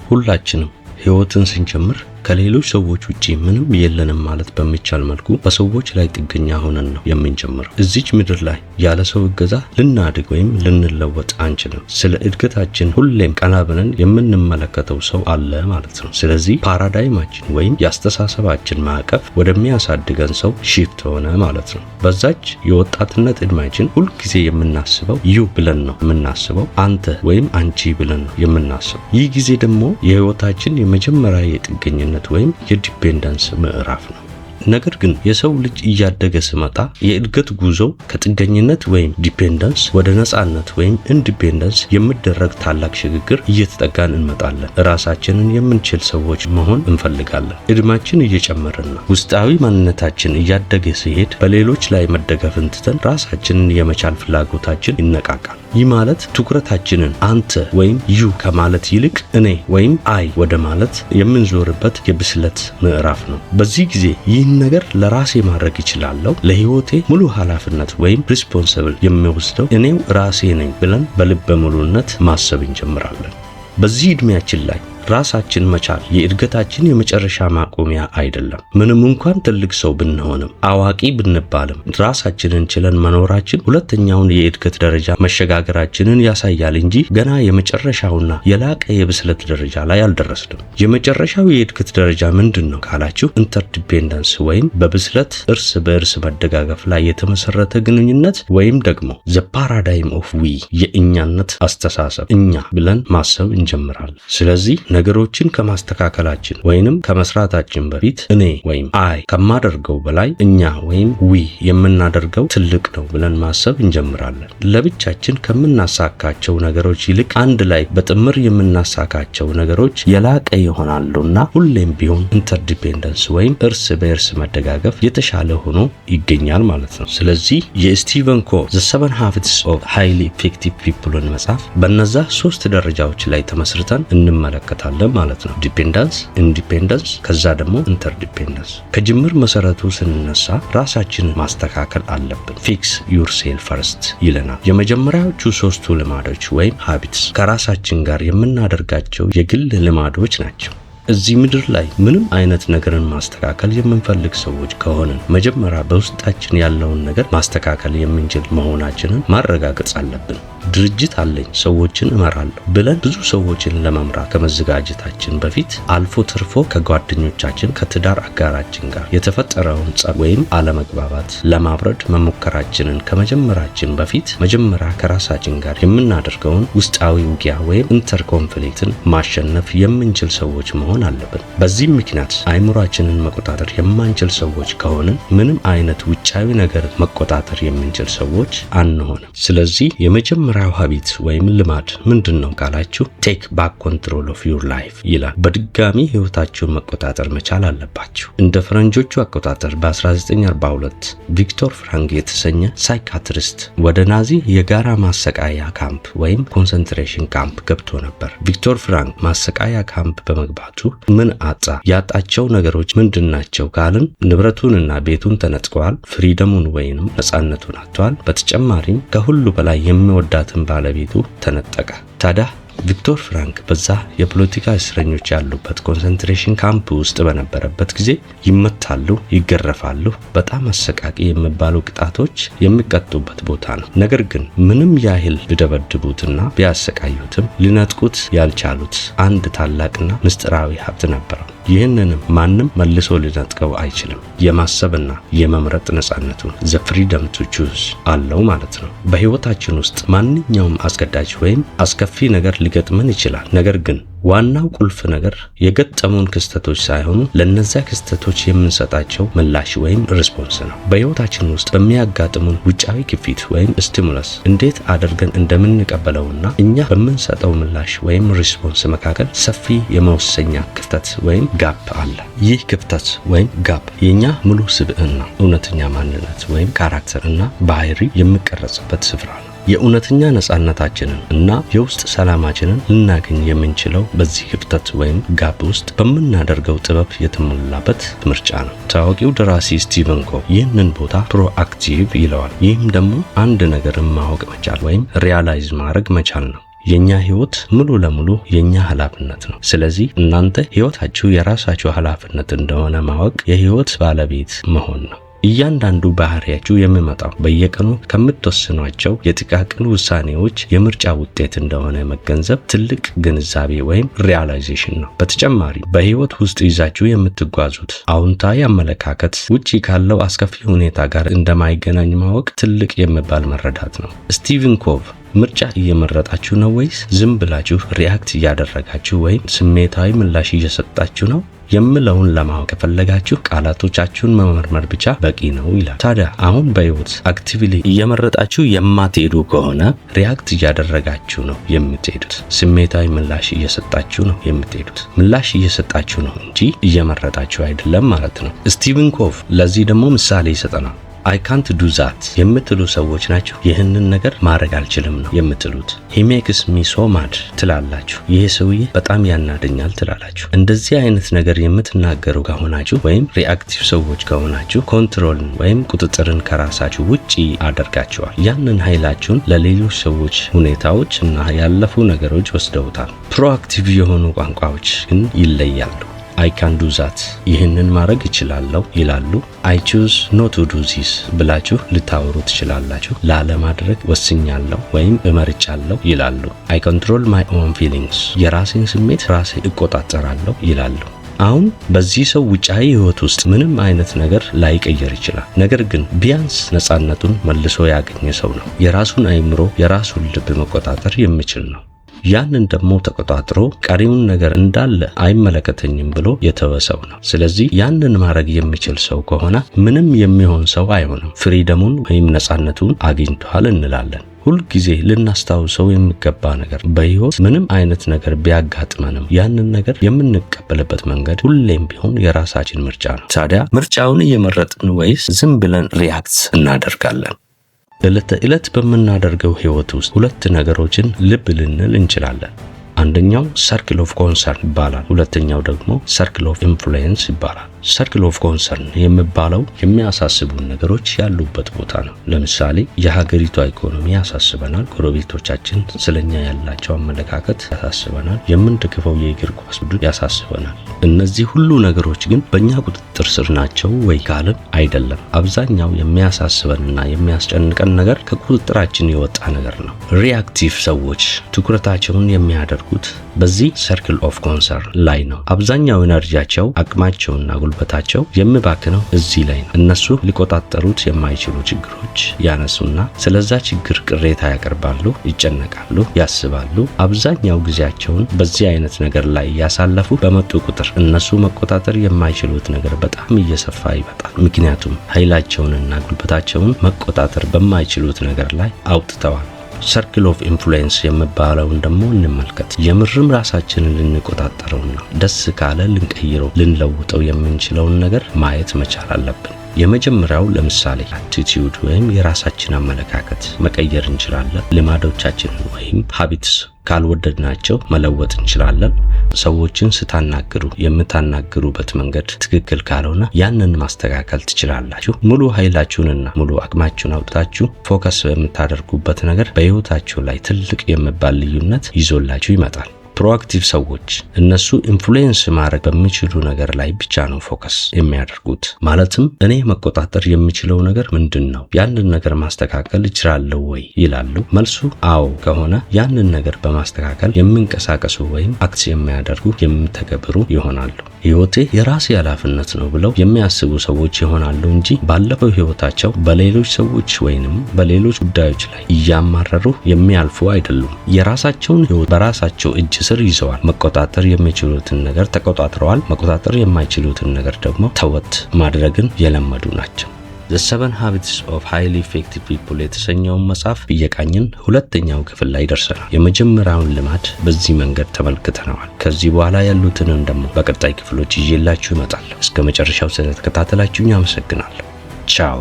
ሁላችንም ህይወትን ስንጀምር ከሌሎች ሰዎች ውጪ ምንም የለንም ማለት በሚቻል መልኩ በሰዎች ላይ ጥገኛ ሆነን ነው የምንጀምረው። እዚች ምድር ላይ ያለ ሰው እገዛ ልናድግ ወይም ልንለወጥ አንችልም። ስለ እድገታችን ሁሌም ቀና ብለን የምንመለከተው ሰው አለ ማለት ነው። ስለዚህ ፓራዳይማችን ወይም የአስተሳሰባችን ማዕቀፍ ወደሚያሳድገን ሰው ሺፍት ሆነ ማለት ነው። በዛች የወጣትነት እድሜያችን ሁልጊዜ የምናስበው ዩ ብለን ነው የምናስበው፣ አንተ ወይም አንቺ ብለን ነው የምናስበው። ይህ ጊዜ ደግሞ የህይወታችን የመጀመሪያ የጥገኝነት ወይም የዲፔንደንስ ምዕራፍ ነው። ነገር ግን የሰው ልጅ እያደገ ሲመጣ የእድገት ጉዞ ከጥገኝነት ወይም ዲፔንደንስ ወደ ነጻነት ወይም ኢንዲፔንደንስ የሚደረግ ታላቅ ሽግግር እየተጠጋን እንመጣለን። ራሳችንን የምንችል ሰዎች መሆን እንፈልጋለን። እድሜያችን እየጨመረና ውስጣዊ ማንነታችን እያደገ ሲሄድ በሌሎች ላይ መደገፍን ትተን ራሳችንን የመቻል ፍላጎታችን ይነቃቃል። ይህ ማለት ትኩረታችንን አንተ ወይም ዩ ከማለት ይልቅ እኔ ወይም አይ ወደ ማለት የምንዞርበት የብስለት ምዕራፍ ነው። በዚህ ጊዜ ይህን ነገር ለራሴ ማድረግ ይችላለሁ፣ ለህይወቴ ሙሉ ኃላፊነት ወይም ሪስፖንሲብል የሚወስደው እኔው ራሴ ነኝ ብለን በልበ ሙሉነት ማሰብ እንጀምራለን። በዚህ እድሜያችን ላይ ራሳችን መቻል የእድገታችን የመጨረሻ ማቆሚያ አይደለም። ምንም እንኳን ትልቅ ሰው ብንሆንም አዋቂ ብንባልም ራሳችንን ችለን መኖራችን ሁለተኛውን የእድገት ደረጃ መሸጋገራችንን ያሳያል እንጂ ገና የመጨረሻውና የላቀ የብስለት ደረጃ ላይ አልደረስንም። የመጨረሻው የእድገት ደረጃ ምንድነው ካላችሁ ኢንተርዲፔንደንስ ወይም በብስለት እርስ በእርስ መደጋገፍ ላይ የተመሰረተ ግንኙነት ወይም ደግሞ ዘ ፓራዳይም ኦፍ ዊ የእኛነት አስተሳሰብ እኛ ብለን ማሰብ እንጀምራለን። ስለዚህ ነገሮችን ከማስተካከላችን ወይንም ከመስራታችን በፊት እኔ ወይም አይ ከማደርገው በላይ እኛ ወይም ዊ የምናደርገው ትልቅ ነው ብለን ማሰብ እንጀምራለን። ለብቻችን ከምናሳካቸው ነገሮች ይልቅ አንድ ላይ በጥምር የምናሳካቸው ነገሮች የላቀ ይሆናሉና ሁሌም ቢሆን ኢንተርዲፔንደንስ ወይም እርስ በእርስ መደጋገፍ የተሻለ ሆኖ ይገኛል ማለት ነው። ስለዚህ የስቲቨን ኮ ዘ 7 Habits of Highly Effective Peopleን መጽሐፍ በእነዛ 3 ደረጃዎች ላይ ተመስርተን እንመለከታለን ማለት ነው። ዲፔንደንስ፣ ኢንዲፔንደንስ ከዛ ደግሞ ኢንተርዲፔንደንስ። ከጅምር መሰረቱ ስንነሳ ራሳችንን ማስተካከል አለብን። ፊክስ ዩርሴልፍ ፈርስት ይለናል። የመጀመሪያዎቹ 3ቱ ልማዶች ወይም ሃቢትስ ከራሳችን ጋር የምናደርጋቸው የግል ልማዶች ናቸው። እዚህ ምድር ላይ ምንም አይነት ነገርን ማስተካከል የምንፈልግ ሰዎች ከሆንን መጀመሪያ በውስጣችን ያለውን ነገር ማስተካከል የምንችል መሆናችንን ማረጋገጥ አለብን። ድርጅት አለኝ፣ ሰዎችን እመራለሁ ብለን ብዙ ሰዎችን ለመምራት ከመዘጋጀታችን በፊት አልፎ ተርፎ ከጓደኞቻችን ከትዳር አጋራችን ጋር የተፈጠረውን ጸብ ወይም አለመግባባት ለማብረድ መሞከራችንን ከመጀመራችን በፊት መጀመሪያ ከራሳችን ጋር የምናደርገውን ውስጣዊ ውጊያ ወይም ኢንተር ኮንፍሊክትን ማሸነፍ የምንችል ሰዎች መሆን አለብን። በዚህም ምክንያት አይምሯችንን መቆጣጠር የማንችል ሰዎች ከሆንን ምንም አይነት ውጫዊ ነገር መቆጣጠር የምንችል ሰዎች አንሆንም። ስለዚህ የመጀመሪያው ሀቢት ወይም ልማድ ምንድነው ካላችሁ ቴክ ባክ ኮንትሮል ኦፍ ዩር ላይፍ ይላል። በድጋሚ ህይወታችሁን መቆጣጠር መቻል አለባችሁ። እንደ ፈረንጆቹ አቆጣጠር በ1942 ቪክቶር ፍራንክ የተሰኘ ሳይካትሪስት ወደ ናዚ የጋራ ማሰቃያ ካምፕ ወይም ኮንሰንትሬሽን ካምፕ ገብቶ ነበር። ቪክቶር ፍራንክ ማሰቃያ ካምፕ በመግባቱ ምን አጣ? ያጣቸው ነገሮች ምንድናቸው ካልን ንብረቱንና ቤቱን ተነጥቀዋል፣ ፍሪደሙን ወይንም ነጻነቱን አጥቷል። በተጨማሪም ከሁሉ በላይ የሚወዳትን ባለቤቱ ተነጠቀ። ታዲያ ቪክቶር ፍራንክ በዛ የፖለቲካ እስረኞች ያሉበት ኮንሰንትሬሽን ካምፕ ውስጥ በነበረበት ጊዜ ይመታሉ፣ ይገረፋሉ፣ በጣም አሰቃቂ የሚባሉ ቅጣቶች የሚቀጡበት ቦታ ነው። ነገር ግን ምንም ያህል ቢደበድቡትና ቢያሰቃዩትም ሊነጥቁት ያልቻሉት አንድ ታላቅና ምስጢራዊ ሀብት ነበረው። ይህንንም ማንም መልሶ ሊነጥቀው አይችልም። የማሰብና የመምረጥ ነጻነቱን ዘ ፍሪደም ቱ ቹዝ አለው ማለት ነው። በህይወታችን ውስጥ ማንኛውም አስገዳጅ ወይም አስከፊ ነገር ሊገጥመን ይችላል። ነገር ግን ዋናው ቁልፍ ነገር የገጠሙን ክስተቶች ሳይሆኑ ለነዚያ ክስተቶች የምንሰጣቸው ምላሽ ወይም ሪስፖንስ ነው። በህይወታችን ውስጥ በሚያጋጥሙን ውጫዊ ግፊት ወይም ስቲሙለስ እንዴት አድርገን እንደምንቀበለውና እኛ በምንሰጠው ምላሽ ወይም ሪስፖንስ መካከል ሰፊ የመወሰኛ ክፍተት ወይም ጋፕ አለ። ይህ ክፍተት ወይም ጋፕ የኛ ሙሉ ስብዕና፣ እውነተኛ ማንነት ወይም ካራክተር እና ባህሪ የሚቀረጽበት ስፍራ ነው። የእውነተኛ ነጻነታችንን እና የውስጥ ሰላማችንን ልናገኝ የምንችለው በዚህ ክፍተት ወይም ጋፕ ውስጥ በምናደርገው ጥበብ የተሞላበት ምርጫ ነው። ታዋቂው ደራሲ ስቲቨን ኮ ይህንን ቦታ ፕሮአክቲቭ ይለዋል። ይህም ደግሞ አንድ ነገርን ማወቅ መቻል ወይም ሪያላይዝ ማድረግ መቻል ነው። የኛ ህይወት ሙሉ ለሙሉ የኛ ኃላፊነት ነው። ስለዚህ እናንተ ህይወታችሁ የራሳችሁ ኃላፊነት እንደሆነ ማወቅ የህይወት ባለቤት መሆን ነው። እያንዳንዱ ባህሪያችሁ የሚመጣው በየቀኑ ከምትወስኗቸው የጥቃቅን ውሳኔዎች የምርጫ ውጤት እንደሆነ መገንዘብ ትልቅ ግንዛቤ ወይም ሪያላይዜሽን ነው። በተጨማሪ በህይወት ውስጥ ይዛችሁ የምትጓዙት አዎንታዊ አመለካከት ውጪ ካለው አስከፊ ሁኔታ ጋር እንደማይገናኝ ማወቅ ትልቅ የሚባል መረዳት ነው። ስቲቨን ኮቭ ምርጫ እየመረጣችሁ ነው ወይስ ዝም ብላችሁ ሪአክት እያደረጋችሁ ወይም ስሜታዊ ምላሽ እየሰጣችሁ ነው የምለውን ለማወቅ ከፈለጋችሁ ቃላቶቻችሁን መመርመር ብቻ በቂ ነው ይላል። ታዲያ አሁን በህይወት አክቲቭሊ እየመረጣችሁ የማትሄዱ ከሆነ ሪአክት እያደረጋችሁ ነው የምትሄዱት። ስሜታዊ ምላሽ እየሰጣችሁ ነው የምትሄዱት። ምላሽ እየሰጣችሁ ነው እንጂ እየመረጣችሁ አይደለም ማለት ነው። ስቲቨን ኮቭ ለዚህ ደግሞ ምሳሌ ይሰጠናል። I can't do that የምትሉ ሰዎች ናቸው ይህንን ነገር ማድረግ አልችልም ነው የምትሉት። he makes me so mad ትላላችሁ። ይሄ ሰውዬ በጣም ያናደኛል ትላላችሁ። እንደዚህ አይነት ነገር የምትናገሩ ከሆናችሁ ወይም ሪአክቲቭ ሰዎች ከሆናችሁ ኮንትሮልን ወይም ቁጥጥርን ከራሳችሁ ውጪ አደርጋችኋል። ያንን ኃይላችሁን ለሌሎች ሰዎች፣ ሁኔታዎች እና ያለፉ ነገሮች ወስደውታል። ፕሮአክቲቭ የሆኑ ቋንቋዎች ግን ይለያሉ። I can do that ይህንን ማድረግ እችላለሁ ይላሉ። I choose not to do this ብላችሁ ልታወሩ ትችላላችሁ። ላለማድረግ ወስኛለሁ ወይም እመርጫለሁ ይላሉ። I control my own feelings የራሴን ስሜት ራሴ እቆጣጠራለሁ ይላሉ። አሁን በዚህ ሰው ውጫዊ ህይወት ውስጥ ምንም አይነት ነገር ላይቀየር ይችላል። ነገር ግን ቢያንስ ነፃነቱን መልሶ ያገኘ ሰው ነው። የራሱን አእምሮ፣ የራሱን ልብ መቆጣጠር የሚችል ነው። ያንን ደግሞ ተቆጣጥሮ ቀሪውን ነገር እንዳለ አይመለከተኝም ብሎ የተወሰው ነው። ስለዚህ ያንን ማድረግ የሚችል ሰው ከሆነ ምንም የሚሆን ሰው አይሆንም። ፍሪደሙን ወይም ነፃነቱን አግኝቷል እንላለን። ሁል ጊዜ ልናስታውሰው የሚገባ ነገር በህይወት ምንም አይነት ነገር ቢያጋጥመንም ያንን ነገር የምንቀበልበት መንገድ ሁሌም ቢሆን የራሳችን ምርጫ ነው። ታዲያ ምርጫውን እየመረጥን ወይስ ዝም ብለን ሪአክት እናደርጋለን? ዕለት ተዕለት በምናደርገው ህይወት ውስጥ ሁለት ነገሮችን ልብ ልንል እንችላለን። አንደኛው ሰርክል ኦፍ ኮንሰርን ይባላል። ሁለተኛው ደግሞ ሰርክል ኦፍ ኢንፍሉዌንስ ይባላል። ሰርክል ኦፍ ኮንሰርን የሚባለው የሚያሳስቡን ነገሮች ያሉበት ቦታ ነው። ለምሳሌ የሀገሪቷ ኢኮኖሚ ያሳስበናል። ጎረቤቶቻችን ስለኛ ያላቸው አመለካከት ያሳስበናል። የምንደግፈው የእግር ኳስ ቡድን ያሳስበናል። እነዚህ ሁሉ ነገሮች ግን በእኛ ቁጥጥር ስር ናቸው ወይ ካልን አይደለም። አብዛኛው የሚያሳስበንና የሚያስጨንቀን ነገር ከቁጥጥራችን የወጣ ነገር ነው። ሪአክቲቭ ሰዎች ትኩረታቸውን የሚያደርጉት በዚህ ሰርክል ኦፍ ኮንሰርን ላይ ነው። አብዛኛው ኤነርጂያቸው፣ አቅማቸውና ጉልበታቸው የሚባክነው እዚህ ላይ ነው። እነሱ ሊቆጣጠሩት የማይችሉ ችግሮች ያነሱና ስለዛ ችግር ቅሬታ ያቀርባሉ፣ ይጨነቃሉ፣ ያስባሉ። አብዛኛው ጊዜያቸውን በዚህ አይነት ነገር ላይ ያሳለፉ በመጡ ቁጥር እነሱ መቆጣጠር የማይችሉት ነገር በጣም እየሰፋ ይመጣል። ምክንያቱም ኃይላቸውንና ጉልበታቸውን መቆጣጠር በማይችሉት ነገር ላይ አውጥተዋል። ሰርክል ኦፍ ኢንፍሉዌንስ የሚባለውን ደግሞ እንመልከት። የምርም ራሳችንን ልንቆጣጠረውና ደስ ካለ ልንቀይረው፣ ልንለውጠው የምንችለውን ነገር ማየት መቻል አለብን። የመጀመሪያው ለምሳሌ አቲቲዩድ ወይም የራሳችን አመለካከት መቀየር እንችላለን። ልማዶቻችንን ወይም ሃቢትስ ካልወደድናቸው መለወጥ እንችላለን። ሰዎችን ስታናግሩ የምታናግሩበት መንገድ ትክክል ካልሆነ ያንን ማስተካከል ትችላላችሁ። ሙሉ ኃይላችሁንና ሙሉ አቅማችሁን አውጥታችሁ ፎከስ የምታደርጉበት ነገር በህይወታችሁ ላይ ትልቅ የሚባል ልዩነት ይዞላችሁ ይመጣል። ፕሮአክቲቭ ሰዎች እነሱ ኢንፍሉዌንስ ማድረግ በሚችሉ ነገር ላይ ብቻ ነው ፎከስ የሚያደርጉት። ማለትም እኔ መቆጣጠር የሚችለው ነገር ምንድነው? ያንን ነገር ማስተካከል እችላለሁ ወይ ይላሉ። መልሱ አዎ ከሆነ ያንን ነገር በማስተካከል የሚንቀሳቀሱ ወይም አክት የሚያደርጉ የሚተገብሩ ይሆናሉ። ህይወቴ የራሴ ኃላፊነት ነው ብለው የሚያስቡ ሰዎች ይሆናሉ እንጂ ባለፈው ህይወታቸው በሌሎች ሰዎች ወይንም በሌሎች ጉዳዮች ላይ እያማረሩ የሚያልፉ አይደሉም። የራሳቸውን ህይወት በራሳቸው እጅ ስር ይዘዋል። መቆጣጠር የሚችሉትን ነገር ተቆጣጥረዋል። መቆጣጠር የማይችሉትን ነገር ደግሞ ተወት ማድረግን የለመዱ ናቸው። The 7 Habits of Highly Effective People የተሰኘውን መጽሐፍ እየቃኝን ሁለተኛው ክፍል ላይ ደርሰናል። የመጀመሪያውን ልማድ በዚህ መንገድ ተመልክተናል። ከዚህ በኋላ ያሉትንም ደግሞ በቀጣይ ክፍሎች ይዤላችሁ እመጣለሁ። እስከ መጨረሻው ስለተከታተላችሁኝ አመሰግናለሁ። ቻው።